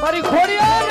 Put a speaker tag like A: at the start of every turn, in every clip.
A: મારી ખોડિયાર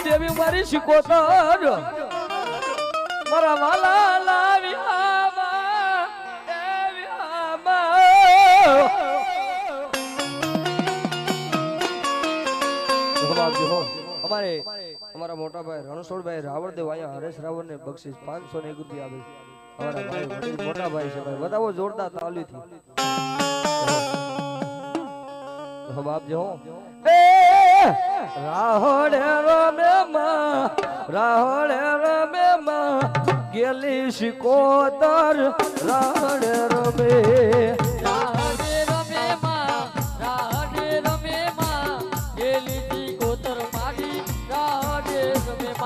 A: દેવી મારી શિકોતર મારા વાલા લાવી આમાં દેવી આમાં અમારા મોટા ભાઈ રણછોડભાઈ રાવણદેવ અહીંયા હરેશ રાવણ ને બક્ષિસ 501 રૂપિયા આપે અમારા ભાઈ મોટા ભાઈ છે ભાઈ બતાવો જોરદાર તાલીથી હમ આપજો રાહોડે રમે માં ગેલી શિકોતર રાહોડે રમે
B: ગેલી શિકોતર મારી રાહોડે રમે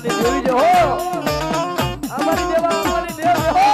A: દેવી જો અમારી દેવા અમારી દેવી હો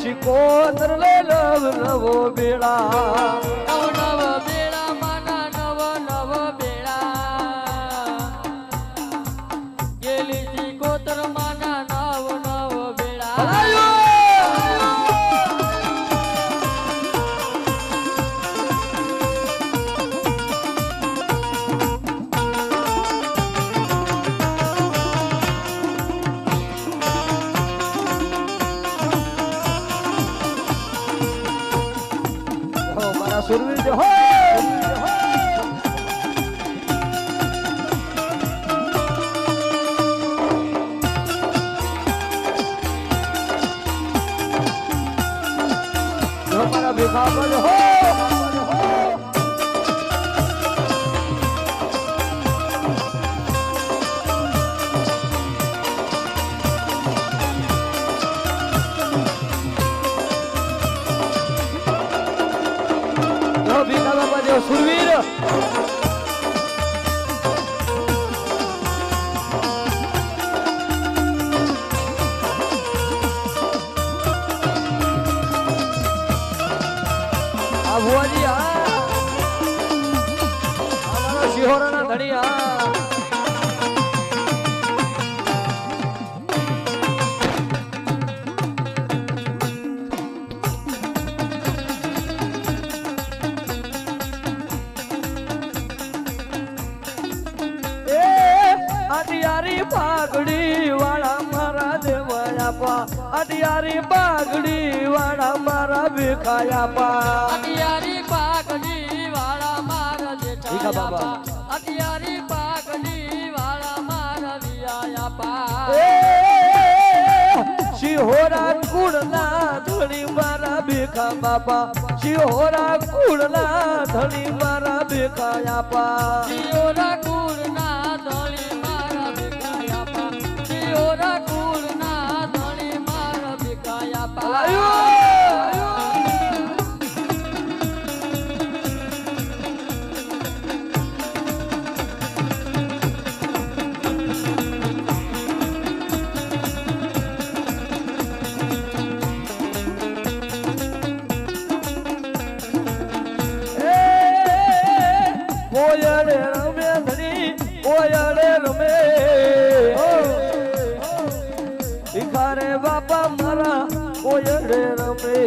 A: શિકોતર લે નવો બેડા
B: નવ બેડા માના નવ બેડા ગેલી શિકોતર માના નવ બેડા
A: સુરવીર જો હો મારા ભેગા પર હો જો સુરવીર આ ભુવાજી અમારો શિહોરાના ધણી અડિયારી પાઘડી વાળા મારા દેવાયા અડિયારી પાઘડી વાળા મારા ભીખાયા પા
B: અતિયારી પાકડી વાળા મારા
A: ભીખા બાબા.
B: જેઠાયા અતિયારી પાકડી વાળા મારા વિયાયા પા
A: શિહોરા કુળના ધણી મારા ભીખા બાપા શિહોરા કુળના ધણી મારા ભીખાયા પા
B: શિયોરા કુળના ધણી મારા ભીખાયા પા શિયોરા કુળના ધણી મારા ભીખાયા પા
A: કોયડે રમે ધણી કોયડે રમે ભિખારે બાપા મારા કોયડે રમે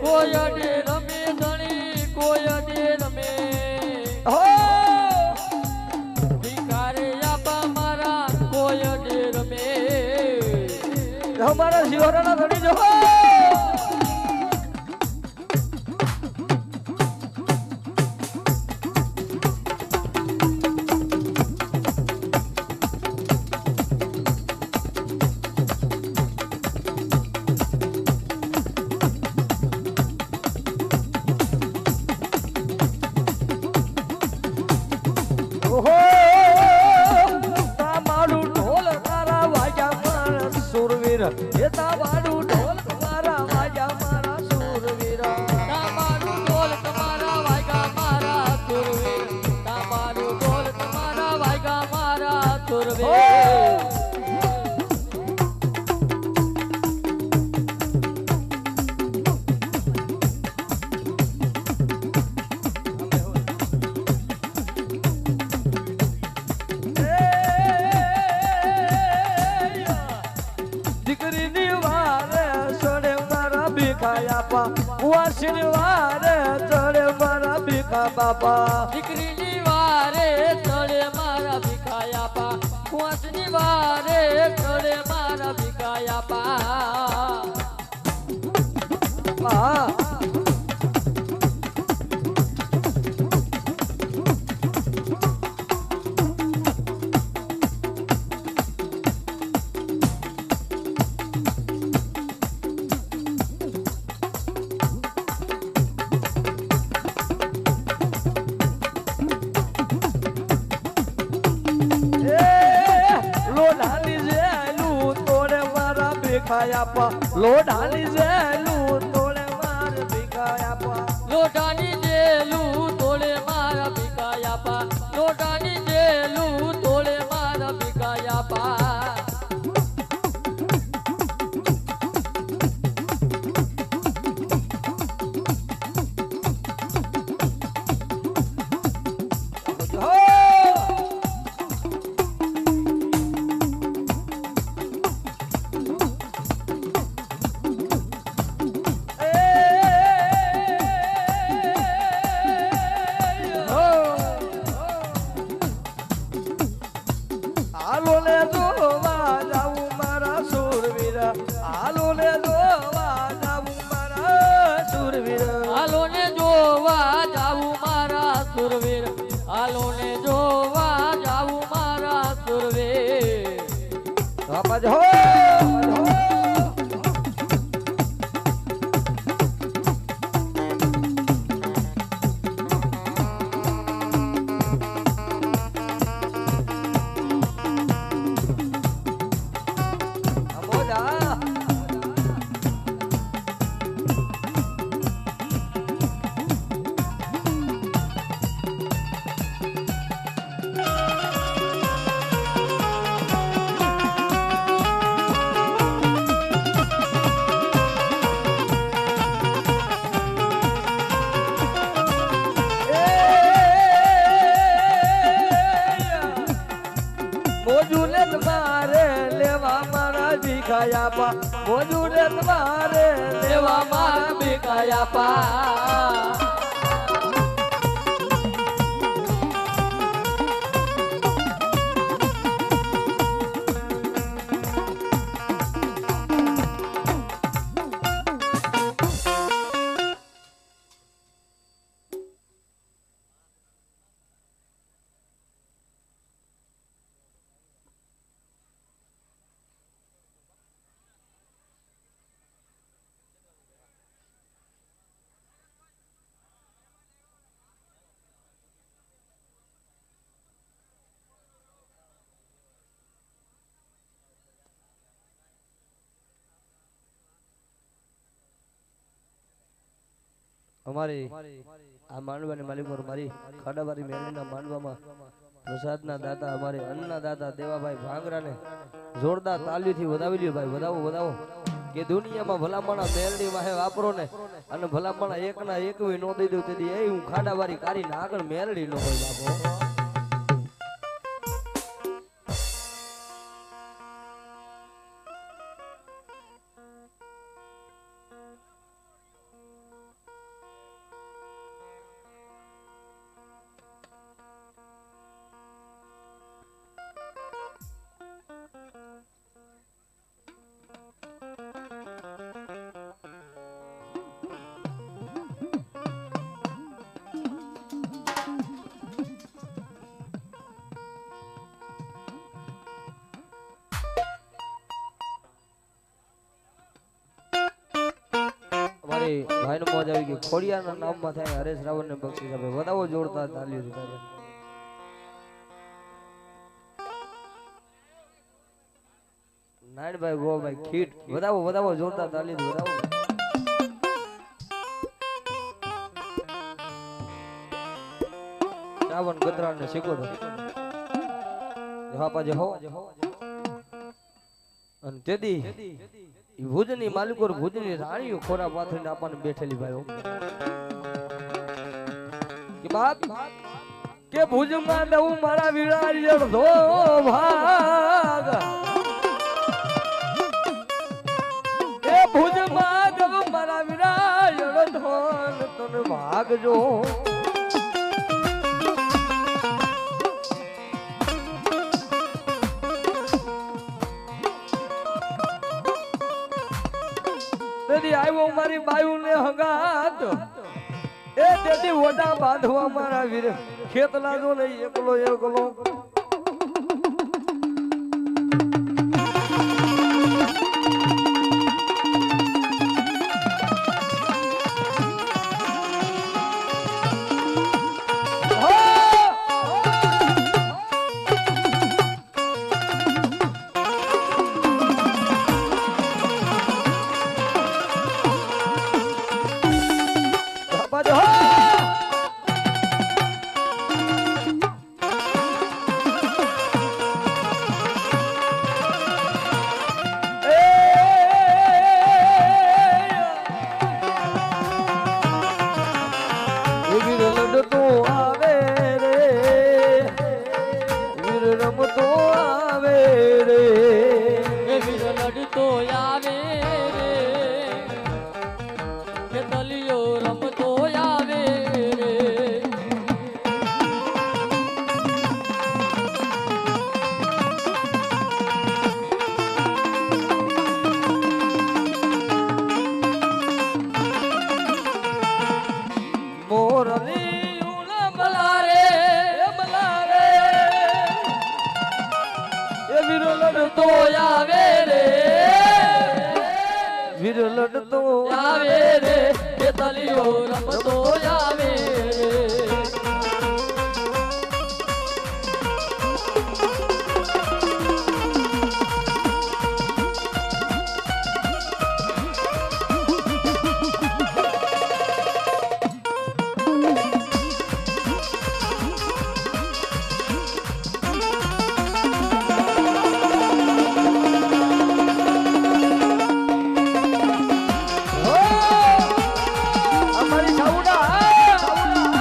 B: કોયડે રમે ધણી કોયડે રમે
A: હો
B: ભિખારે આપા મારા કોયડે રમે
A: અમારા શિહોરાના ધણી જો ઓહો તમારું ઢોલ તારા વાગ્યા મારા સુરવીર એ તમારું ઢોલ તમારા વાગ્યા મારા સુરવીર
B: તમારું ઢોલ તમારા વાગ્યા મારા સુરવીર તમારું ઢોલ તમારા વાગ્યા મારા સુરવીર
A: દીકરીની વારે ચડે મારા ભીખાયા પા વાસની વારે ચડે મારા ભીખા બાપા
B: દીકરીની વારે તળે મારા ભીખાયા પા કુંવસની વારે તળે મારા ભીખાયા પા
A: પા લોઢાની જેલું તોડે મારા ભીખાયા પા લોઢાની જેલું તોડે મારા ભીખાયા પા
B: લોટાની જેલું તોડે મારા ભીખાયા પા લોટાની જેલું તોડે મારા ભીખાયા પા
A: આલો ને જોવા જાવું મારા સુરવીર આલો ને જોવા જાવું મારા સુરવીર
B: હાલો ને જોવા જાવું મારા સુરવીર હાલો ને જોવા જાવું મારા સુરવીર
A: બાપા જો મોજુને તમારે લેવા મારા ભીખાયા પા મોજુને તમારે
B: લેવા મારા ભીખાયા પા
A: અમારી આ માંડવાની માલિકોર મારી ખાડાબારી મેળવીના માંડવામાં પ્રસાદના દાતા અમારે અન્નના દાતા દેવાભાઈ ભાંગરાને જોરદાર તાલીઓથી વધાવી લ્યો ભાઈ વધાવો વધાવો કે દુનિયામાં ભલામણા મેળડી વાહે વાપરો ને અને ભલામણા એકના એક નો દઈ દઉં તેથી એ હું ખાડાબારી કાઢીને આગળ મેળડી નો હોય બાપો ભાઈ નો મોજ આવી ગઈ ખોડિયાના નામમાં થાય હરેશ રાવણ ને બક્ષીસ આપે વધાવો જોડતા તાલીઓ દીધા નાયણભાઈ ગોભાઈ ખીટ વધાવો વધાવો જોડતા તાલીઓ વધાવો ચાવન ગતરા ને શીખો જહા પાજે હો અને તેદી ભુજની માલિકો ભુજની રાણીઓ ખોરા પાથરીને આપણને બેઠેલી ભાઈઓ કે બાપ કે ભુજમાં દઉં મારા વિરાય અડધો ભાગ એ ભુજમાં દઉં મારા વિરાય અડધો તને ભાગ જો આવ્યો મારી બાયુ ને હંગાત એ તેથી ઓડા બાંધવા મારા વીર ખેતલા જો ને એકલો એકલો લડતો આવે રે એ તલિયો રમતો આવે અમારી સાઉડા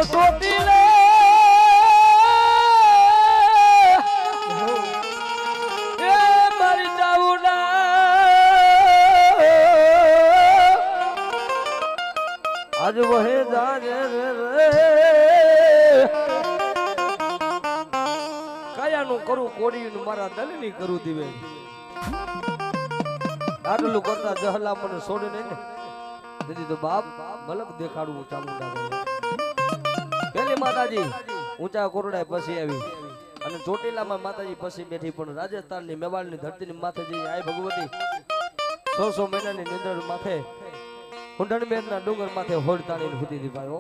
A: ચોટી લે એ મારી ચાઉના આજ વહે જાજે રે કયાનું કરું કોડીનું મારા દલની કરું દીવે આટલું કરતા જહલા મને છોડે નહીં ને દીદી તો બાપ મલક દેખાડવું ચામુંડા પેલી માતાજી ઊંચા કોરડાય પછી આવી અને ચોટીલામાં માતાજી પછી બેઠી પણ રાજસ્થાનની મેવાડની ધરતીની માથે જઈ આય ભગવતી 100 મહિનાની નિંદર માથે હુંડણમેરના ડુંગર માથે હોડ તાણીને હુતી હતી ભાઈ હો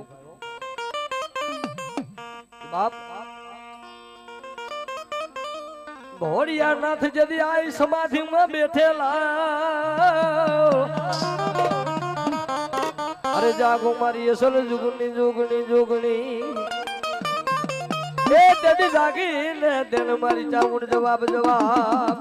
A: બાપ ભોળિયા નાથ જદી આઈ સમાધિમાં બેઠેલા અરે જાગો મારી અસલ જુગની જુગની જુગની એ તેડી જાગીને તેન મારી ચામુંડ જવાબ જવાબ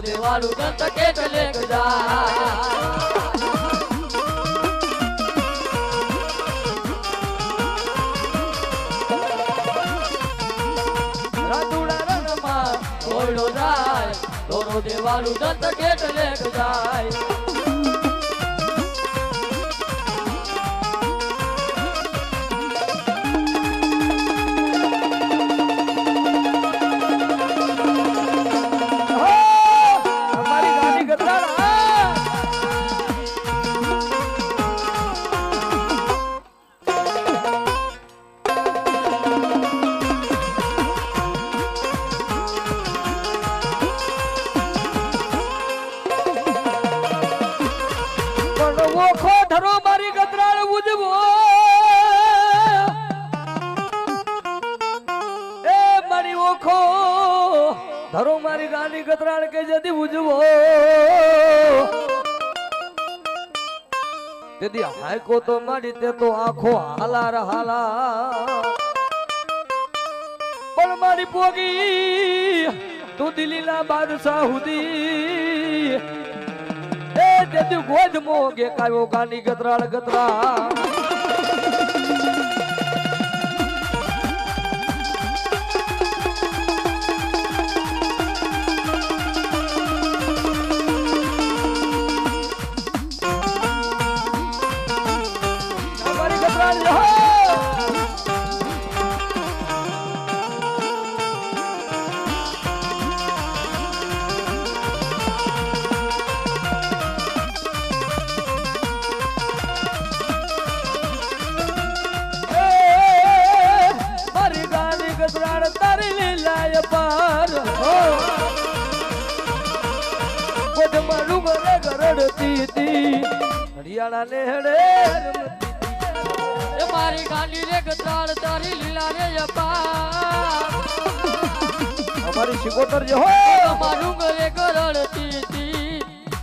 B: દેવાલું દંત કેટ લેક જાય રાતુડા રણમાં ઓળો જાય દોરો દેવાલું દંત કેટ લેક જાય ધરો મારી ગાની ગતરાળ કે જદી ઉજવો તેદી હાયકો તો માડી તે તો આખો હાલાર હાલા પણ મારી પોગી તું દિલ્હીના બાદશાહ હુદી એ તેદી ગોદ મોગે કાયો ગાની ગતરાળ ગતરાળ હરિયાણા ને હેડે મારી ગાંડી રે ગતરાળ તારી લીલા રે અપાર અમારી શિકોતર જે હો અમારું ગરે ગરડતી તી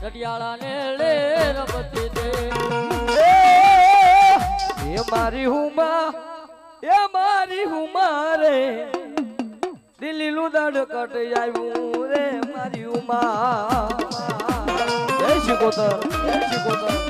B: હરિયાણા ને હેડે રમતી દે એ મારી હુમા રે દિલ્હી નું દડ કટ આવ્યું રે મારી ઉમા જય શિકોતર જય શિકોતર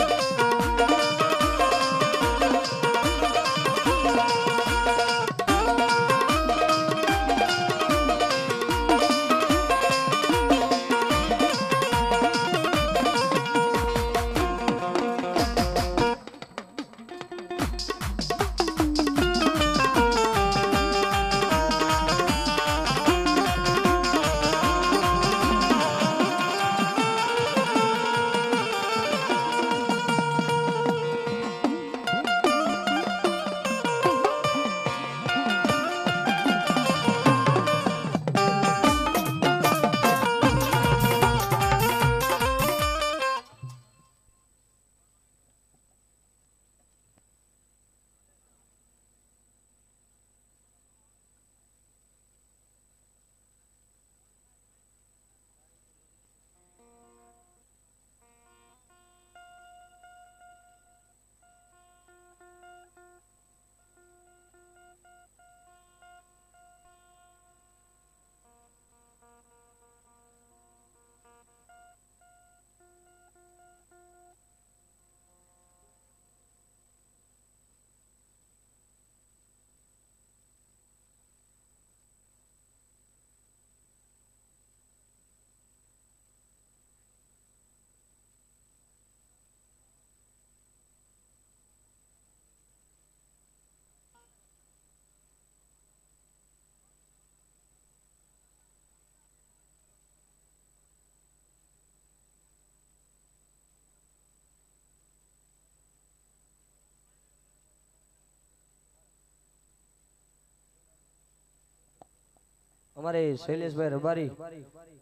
A: અમારે શૈલેષભાઈ રબારી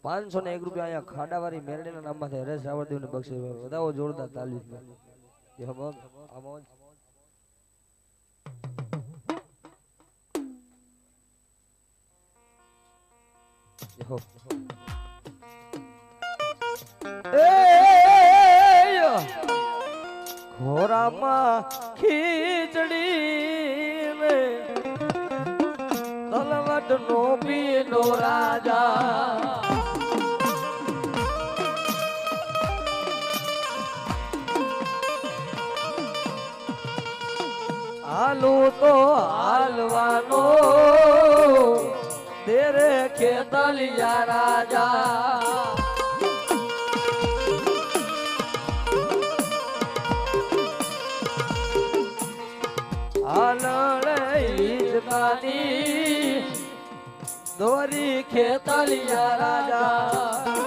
A: 501 રૂપિયા અહીંયા ખાડાવાળી મેરડીના નામમાંથી હરેશ રાવળદેવને બક્ષી વધાવો જોરદાર તાલી ઘોરામાં ખીચડી ને તલવટ નો પીનો રાજા હાલુ તો હાલવાનો તેરે ખેતલિયા રાજા દોરી ખેતલિયા રાજા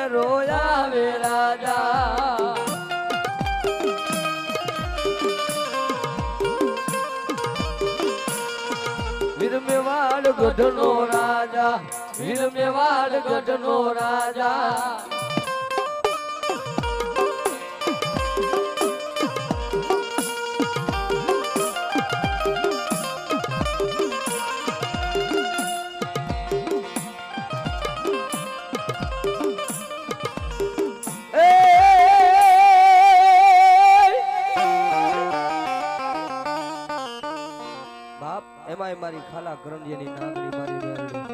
A: રોયા વે રાજા વીર મેવાડ ગઢનો રાજા વીર મેવાડ ગઢનો રાજા મારી ખાલા કરંડિયાની નાગણી મારી મેરડી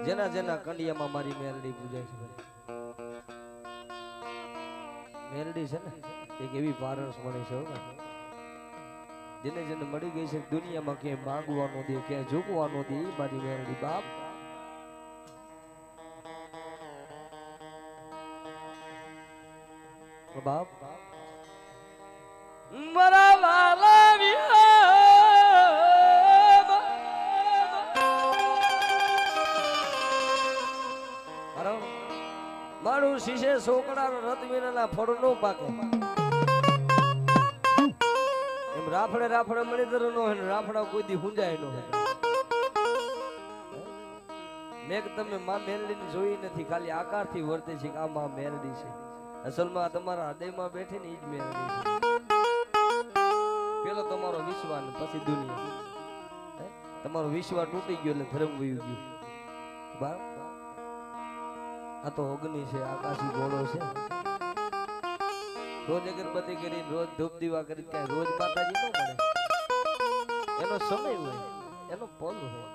A: જેના જેના કંડિયામાં મારી મેરડી પૂજાય છે મેરડી છે ને એક એવી પારસ મળે છે જેને જેને મળી ગઈ છે દુનિયામાં ક્યાંય માંગવાનો દે ક્યાંય ઝૂકવાનો દે મારી મેરડી બાપ બાપ મારા વાલા મારું શીશે છોકરાનો રત વીરાના ફળ નો પાકે એમ રાફડે રાફડે મળી દર નો હોય રાફડા કોઈ દી હુંજાય નો હોય મેં તમે માં મેલડી ને જોઈ નથી ખાલી આકાર થી વર્તે છે કે આ માં મેલડી છે અસલમાં તમારા હૃદયમાં બેઠી ને ઈ જ મેલડી છે પેલો તમારો વિશ્વાસ પછી દુનિયા તમારો વિશ્વાસ તૂટી ગયો એટલે ધર્મ વયું ગયું બરાબર આ તો અગ્નિ છે આકાશી ઘોડો છે રોજ અગરબત્તી કરી રોજ ધૂપ દીવા કરી ક્યાંય રોજ માતાજી ન મળે એનો સમય હોય એનો પલ હોય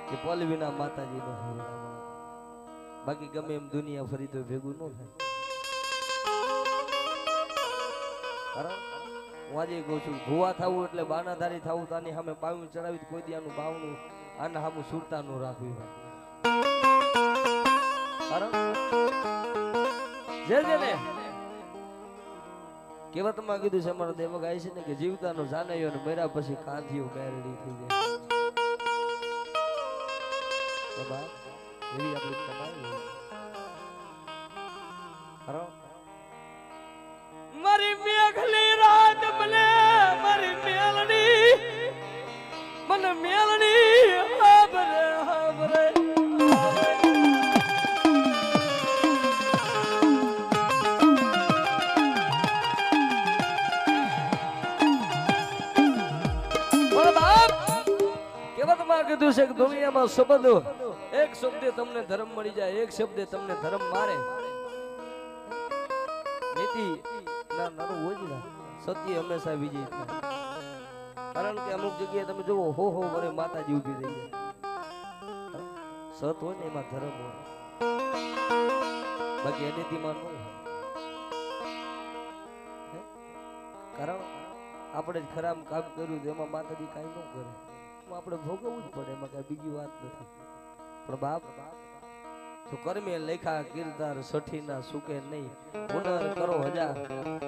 A: કે પલ વિના માતાજી નો હોય બાકી ગમે એમ દુનિયા ફરી તો ભેગું ન થાય હું આજે કહું છું ભૂવા થવું એટલે બાનાધારી થવું તાની સામે બાવું ચડાવી કોઈ દી આનું બાવનું આના સામું સુરતા નું રાખવી હોય કેવતમાં કીધું છે અમારા દેવક આય છે ને કે જીવતાનો જાનૈયો ને મર્યા પછી કાંધીઓ ગાયરડી થઈ જાય એવી આપણી કમાઈ મારી મેઘલી રાત મને મારી મેલડી મને મેલડી હાબરે હાબરે કીધું છે કે દુનિયામાં શબ્દ એક શબ્દે તમને ધર્મ મળી જાય એક શબ્દે તમને ધર્મ મારે નીતિ ના નાનું હોય ને સત્ય હંમેશા વિજય થાય કારણ કે અમુક જગ્યાએ તમે જોવો હો વરે માતાજી ઊભી રહી જાય સત હોય ને એમાં ધર્મ હોય બાકી અનિતિમાં ન હોય કારણ આપણે જ ખરાબ કામ કર્યું તો એમાં માતાજી કાંઈ ન કરે આપણે ભોગવવું જ પડે એમાં કઈ બીજી વાત નથી પણ બાપ તો કર્મે લેખા કીર્તાર સઠીના સુકે નહીં પુનર કરો હજાર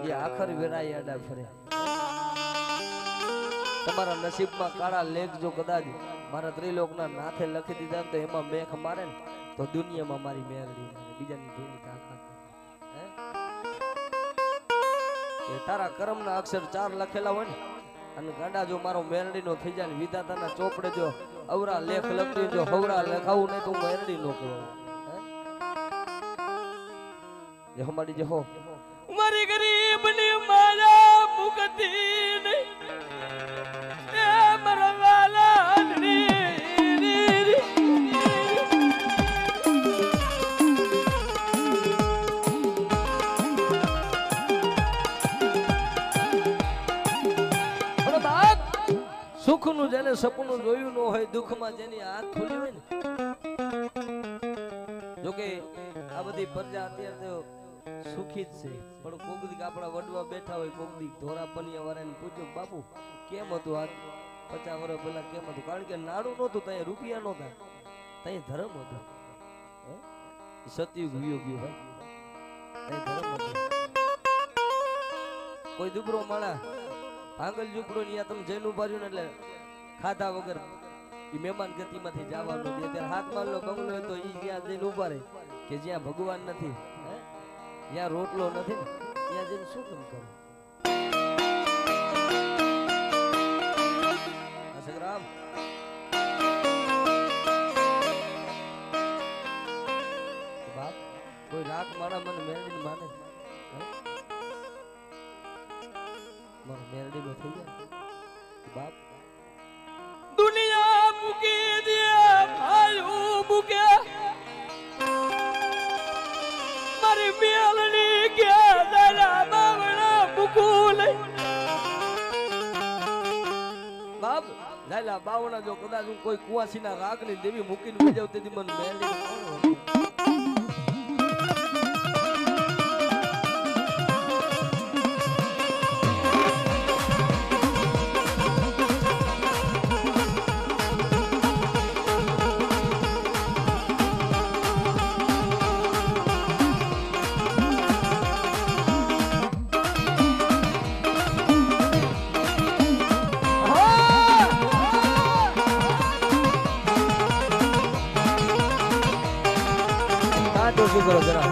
A: એ આખર વેરાય આડા ફરે તમારા નસીબમાં કાળા લેખ જો કદાચ મારા ત્રિલોકના નાથે લખી દીધા તો એમાં મેખ મારે ને તો દુનિયામાં મારી મેળડી મારે બીજાની ધૂની તાકાત હે તારા કર્મના અક્ષર 4 લખેલા હોય ને અને ગાંડા જો મારો મેરડીનો થઈ જાય ને વિધાતાના ચોપડે જો અવરા લેખ લખી જો હવરા લખાવું નહીં તો મેરડી નો કહેવાય જે હમારી જે હો
B: મારી ગરીબની મારા મુકતી નહીં એ મારા વાલા
A: સુખનું જેને સપનું જોયું ન હોય દુઃખમાં જેની આંખ ખુલી હોય ને જોકે આ બધી પ્રજા અત્યારે તો સુખી જ છે પણ કોક દીક આપણા વડવા બેઠા હોય કોક દીક ધોરા પનિયા વાળાને પૂછ્યું બાપુ કેમ હતું આ 50 વર્ષ પહેલા કેમ હતું કારણ કે નાડું નહોતું ત્યાં રૂપિયા નહોતા ત્યાં ધર્મ હતો સતયુગ વિયોગ ગયો ભાઈ ત્યાં ધર્મ હતો કોઈ દુબરો માણા ભાંગલ ઝૂંપડો ની તમે જઈને ઉભા રહ્યું ને એટલે ખાધા વગર એ મહેમાન ગતિમાંથી જવાનું દે ત્યારે હાથ મારલો બંગલો હોય તો ઈ જ્યાં જઈને ઉભા રહે કે જ્યાં ભગવાન નથી જ્યાં રોટલો નથી ને ત્યાં જઈને શું કામ કરો સંગ્રામ બાપ કોઈ રાખ મારા મને મેળવીને માને મારો મેરડી નો થઈ જાય બાપ
B: દુનિયા મૂકી દે ભાઈ મૂકે મારી મેલની કે દાદા બાવણા મૂકું લઈ
A: બાપ લાલા બાવણા જો કદાચ હું કોઈ કુવાસીના રાગની દેવી મૂકીને વઈ જાવ તેથી મને મેરડી શું કરો જરા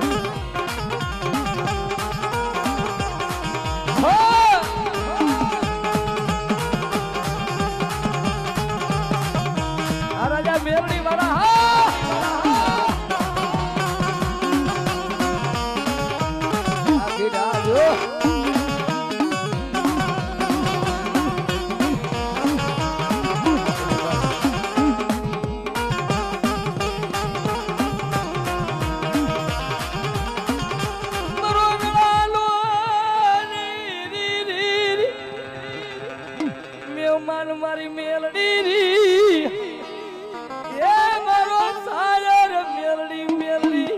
A: આ રાજા મેરડી વાળા
B: મારી મેલડી એ મારો સાયર મેલડી મેલડી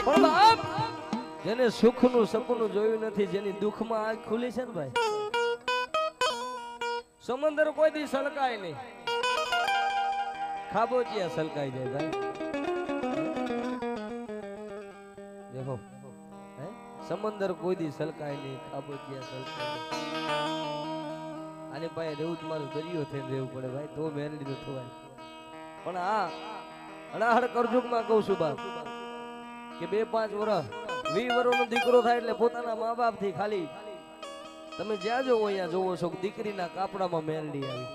A: પણ બાપ જેને સુખનું સપનું જોયું નથી જેની દુઃખમાં આંખ ખુલી છે ને ભાઈ સમંદર કોઈ દી સલકાય નહીં ખાબોચિયા સલકાઈ જાય ભાઈ દેખો હે સમંદર કોઈ દી સલકાય નહીં ખાબોચિયા સલકાય આને ભાઈ રહેવું જ મારું દરિયો થઈને રહેવું પડે ભાઈ તો મેરડી નું થવાય પણ આ અણાહડ કરજુગમાં કહું છું બાપ કે 2-5 વર્ષ 20 વર્ષનો દીકરો થાય એટલે પોતાના મા બાપ થી ખાલી તમે જ્યાં જોવો અહીંયા જોવો છો દીકરીના કાપડામાં મેરડી આવી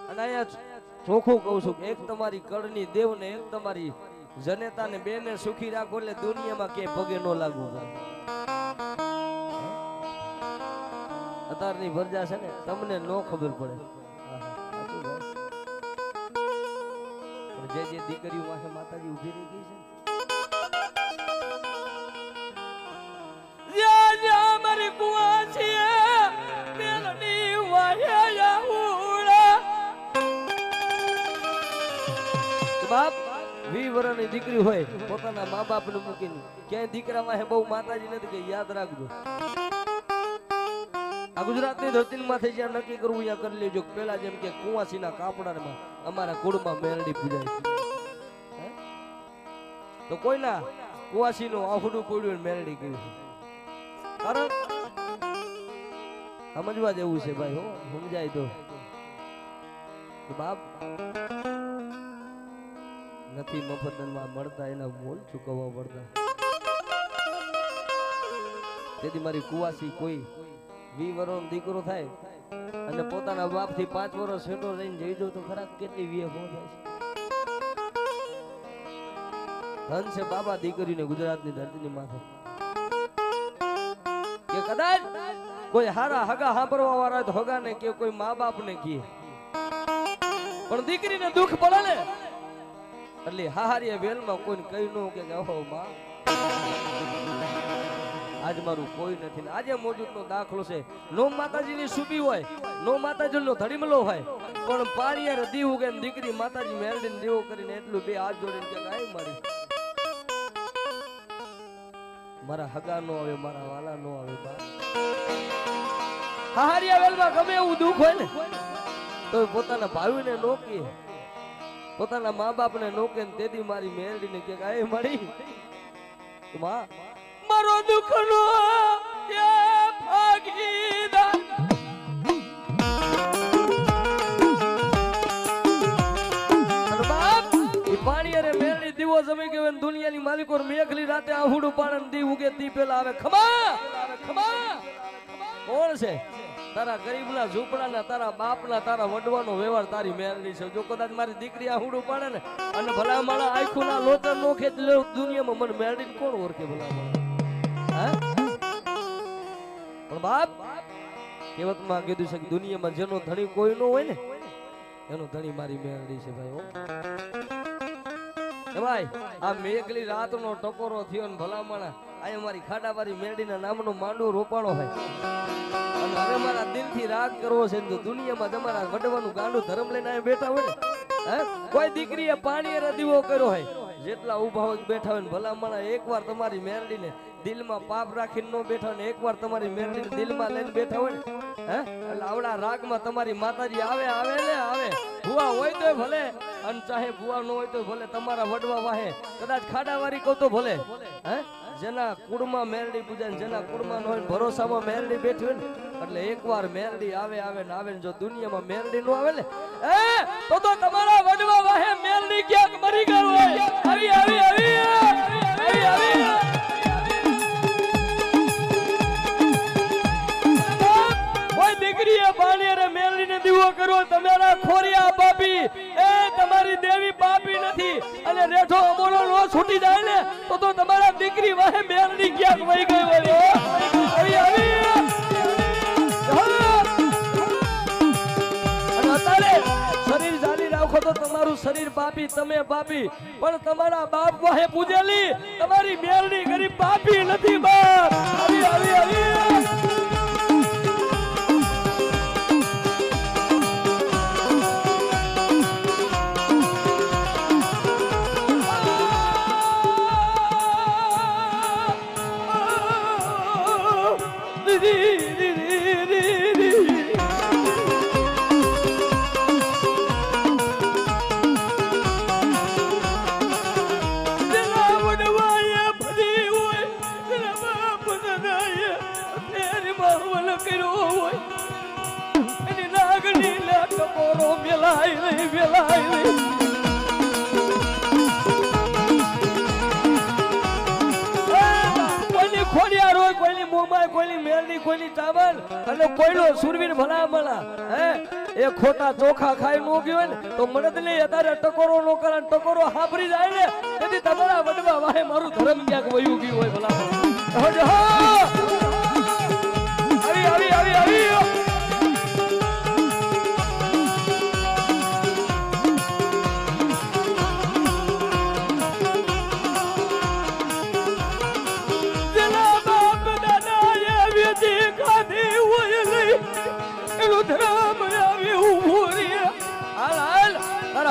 A: અને અહીંયા ચોખ્ખું કહું છું કે એક તમારી કળની દેવ ને એક તમારી જનેતા ને બે ને સુખી રાખો એટલે દુનિયામાં ક્યાંય પગે ન લાગવું અત્યારની પ્રજા છે ને તમને નો ખબર પડે જે જે દીકરીઓ વાહે માતાજી ઉભી રહી ગઈ છે
B: મારી કુવાસી મેલડી વાહે
A: વર્ષની દીકરી હોય પોતાના મા બાપને મૂકીને ક્યાંય દીકરામાં હે બહુ માતાજી નથી કે યાદ રાખજો આ ગુજરાતની ધરતી માંથી જ્યાં નક્કી કરવું ત્યાં કરી લેજો પેલા જેમ કે કુવાસીના કાપડામાં અમારા કુળમાં મેલડી પૂજાય તો કોઈના કુવાસીનું આહુડું પડ્યું મેલડી કર્યું કારણ સમજવા જેવું છે ભાઈ હો સમજાય તો બાપ નથી મફતમાં મળતા એના મોલ ચૂકવવા પડતા તેથી મારી કુવાસી કોઈ 20 વર્ષનો દીકરો થાય અને પોતાના બાપ થી 5 વર્ષ છેટો રહીને જઈજો તો ખરા કેટલી વિયે થાય છે ધન છે બાબા દીકરીને ગુજરાતની ધરતીની માથે કે કદાચ કોઈ હારા હગા સાંભળવા વાળા તો હગા ને કે કોઈ મા બાપ ને કહે પણ દીકરીને દુઃખ પડે ને એટલે હાહારીએ વેલમાં કોઈને કહી ન કે ઓહો માં આજ મારું કોઈ નથી આજે મોજૂદનો દાખલો છે નો માતાજીની સુબી હોય નો માતાજીનો ધડીમલો હોય પણ પાણીએ દીવ ઉગે દીકરી માતાજી મેરડીને દેવો કરીને એટલું બે હાથ જોડીને કે કાઈ મારી મારા હગા નો આવે મારા વાલા નો આવે બા હાહારીએ વેલમાં ગમે એવું દુઃખ હોય ને તો પોતાના ભાવીને નો કે પોતાના મા બાપને નો કે તેથી મારી મેરડીને કે કાઈ મારી માં મારો દુઃખનો એ ભાગીદાર અને બાપ ઈ પાણી અરે મેરડી દીવો જમે કે દુનિયાની માલિકો મેઘલી રાતે આહુડું પાડન દી ઉગે દી પેલા આવે ખમા કોણ છે તારા ગરીબના ઝૂંપડાના તારા બાપના તારા વડવાનો વ્યવહાર તારી મેરડી છે જો કદાચ મારી દીકરી આહુડું પાડે ને અને ભલા માળા આંખોના લોચા નો ખેંચ લે દુનિયામાં મને મેરડીને કોણ ઓળખે ભલા માળા પણ બાપ કહેવતમાં કીધું છે કે દુનિયામાં જેનો ધણી કોઈ નો હોય ને એનો ધણી મારી મેરડી છે ભાઈ ભાઈ આ મેઘલી રાતનો ટકોરો થયો ને ભલા માળા અહીંયા મારી ખાડાવાળી મેરડીના નામનો માંડવો રોપાણો હોય અને હવે મારા દિલથી રાગ કરવો છે તો દુનિયામાં તમારા વડવાનું ગાંડું ધર્મ લઈને અહીંયા બેઠા હોય ને કોઈ દીકરીએ પાણી દીવો કર્યો હોય જેટલા ઉભા હોય બેઠા હોય ભલા માણા એકવાર તમારી મેરડીને દિલમાં પાપ રાખીને નો બેઠા હોય ને એકવાર તમારી મેરડીને દિલમાં લઈને બેઠા હોય ને એટલે આવડા રાગમાં તમારી માતાજી આવે ને આવે ભુવા હોય તો ભલે અને ચાહે ભુવા ન હોય તો ભલે તમારા વડવા વાહે કદાચ ખાડાવાળી કહો તો ભલે જેના કુળમાં મેરડી પૂજાય જેના કુળમાં ન હોય ભરોસામાં મેરડી બેઠી હોય ને એટલે એકવાર મેરડી આવે ને આવે ને જો દુનિયામાં મેરડી નો આવે ને તો તમારા વડવા વાહે મેરડી ક્યાંક મરી ગયો હોય આવી કોઈ દીકરીએ પાણી રે મેરડીને દીવો કરો તમારા ખોરિયા બાપી તમારી દેવી બાપી નથી અને રેઠો અમોનો નો છૂટી જાય ને તો તમારા દીકરી વાહે મેરડી ક્યાંક વહી ગઈ હોય અને અત્યારે શરીર જાળી રાખો તો તમારું શરીર બાપી તમે બાપી પણ તમારા બાપ વાહે પૂજેલી તમારી મેરડી ગરીબ બાપી નથી બાપ આવી સુરવીર ભલા મળા એ ખોટા ચોખા ખાઈ નો ગયો ને તો મનદ લઈ અત્યારે ટકોરો નો કરે ટકોરો હાંભરી જાય ને તેથી તમારા વડવા વાહે મારું ધર્મ ક્યાંક વયું ગયું હોય ભલા આવી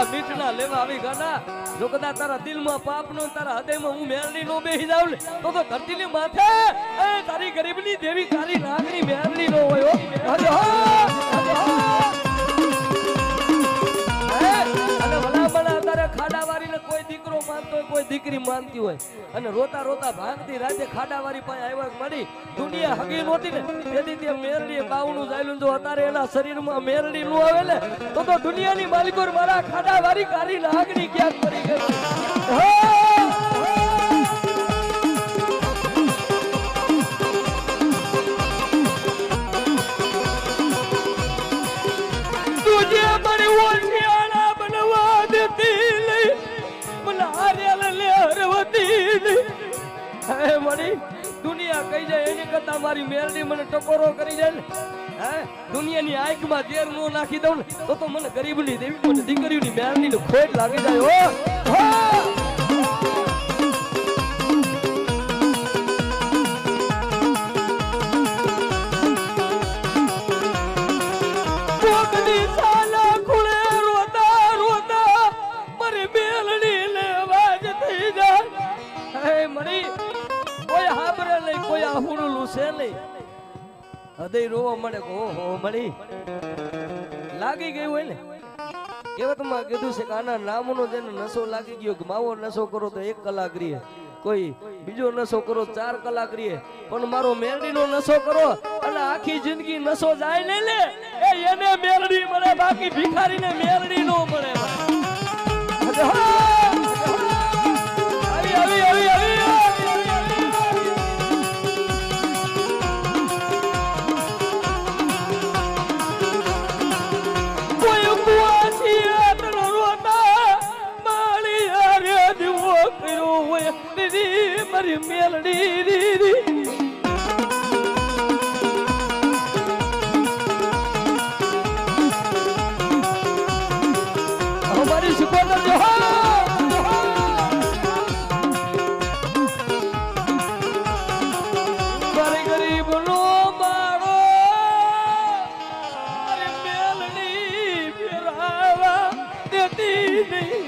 A: તારા મીઠના લેવા આવી ગાના જો કદાચ તારા દિલમાં પાપનો તારા હૃદયમાં હું મેરડી નો બેહી જાઉં ને તો ધરતીની માથે એ તારી ગરીબની દેવી તારી નાગની મેરડી નો હોય હો અને ભલા તારે ખાડાવારીને કોઈ દીકરો માનતો હોય કોઈ દીકરી માનતી હોય અને રોતા રોતા ભાગતી રાતે ખાડાવારી પાસે આવ્યા મળી દુનિયા હગી નહોતી ને તેથી તે મેરડીએ બાવણું જાયલું જો અત્યારે એના શરીરમાં મેરડી નું આવે ને તો દુનિયાની માલિકો મારા ખાડાવારી કારી નાગની ક્યાંક મરી ગઈ તુજે મારી ઓળખિયાણા બનવા દેતી લઈ મને હારેલ લેરવતી હે મળી દુનિયા કહી જાય એની કરતા મારી મેરડી મને ટકોરો કરી જાય ને હે દુનિયાની આંખમાં ઝેર નો નાખી દઉં ને તો મને ગરીબની દેવી મને દીકરીની મેરડીને ખોટ લાગી જાય હો હૃદય રોવા મળે ઓહો મળી લાગી ગયું હોય ને કહેવતમાં કીધું છે કે આના નામનો જેને નશો લાગી ગયો કે માવો નશો કરો તો 1 કલાક રીએ કોઈ બીજો નશો કરો 4 કલાક રીએ પણ મારો મેરડીનો નશો કરો અને આખી જિંદગી નશો જાય ને લે એને મેરડી મળે બાકી ભિખારીને મેરડી નો મળે આવી આવી આવી આવી મારી મેલડી અમારી સુપર જો મારી ગરીબ નો મારો મારી મેલડી ફેરાવા દેતી નહીં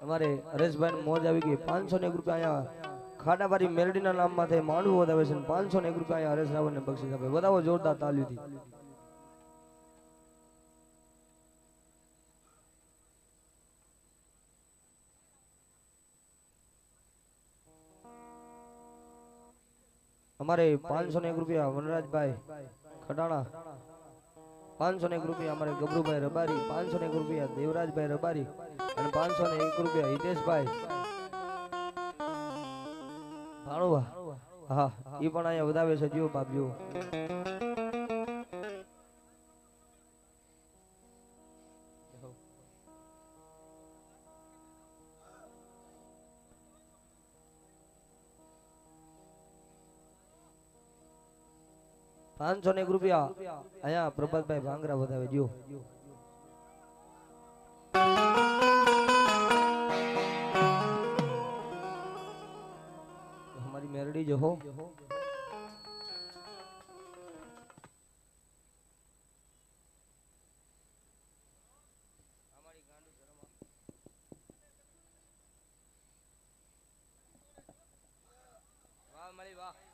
A: અમારે હરેશભાઈ મોજ આવી ગઈ 501 રૂપિયા અહીંયા ખાડાવારી મેરડીના નામમાં થઈ માંડવું વધાવે છે 501 રૂપિયા અહીંયા હરેશ રાવણને બક્ષિસ આપે વધાવો જોરદાર તાલીઓથી અમારે 501 રૂપિયા વનરાજભાઈ ખડાણા 501 રૂપિયા અમારે ગબરુભાઈ રબારી 501 રૂપિયા દેવરાજભાઈ રબારી અને 501 રૂપિયા હિતેશભાઈ ભાણુભા હા એ પણ અહીંયા વધાવે છે જીઓ બાપ જીઓ ₹501 અહીંયા પ્રભાતભાઈ ભાંગરા વધાવે જો हमारी मेरडी जो हो वाह मली वाह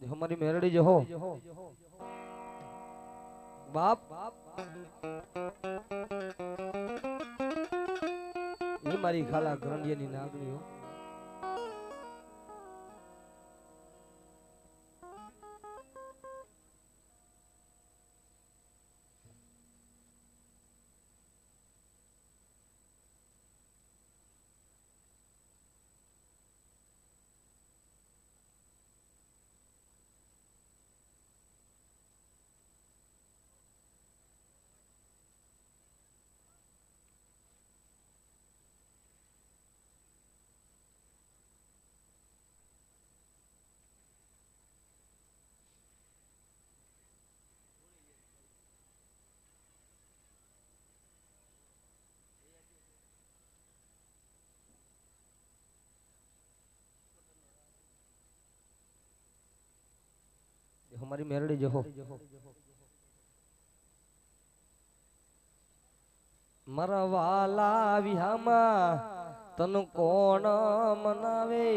A: हमारी मेरड़ी जो हो बाप ये मारी खाला ग्रंडिया नी नागनी हो हमारी मेरड़ी जो हो मरवाला विहामा तन कोण मनावे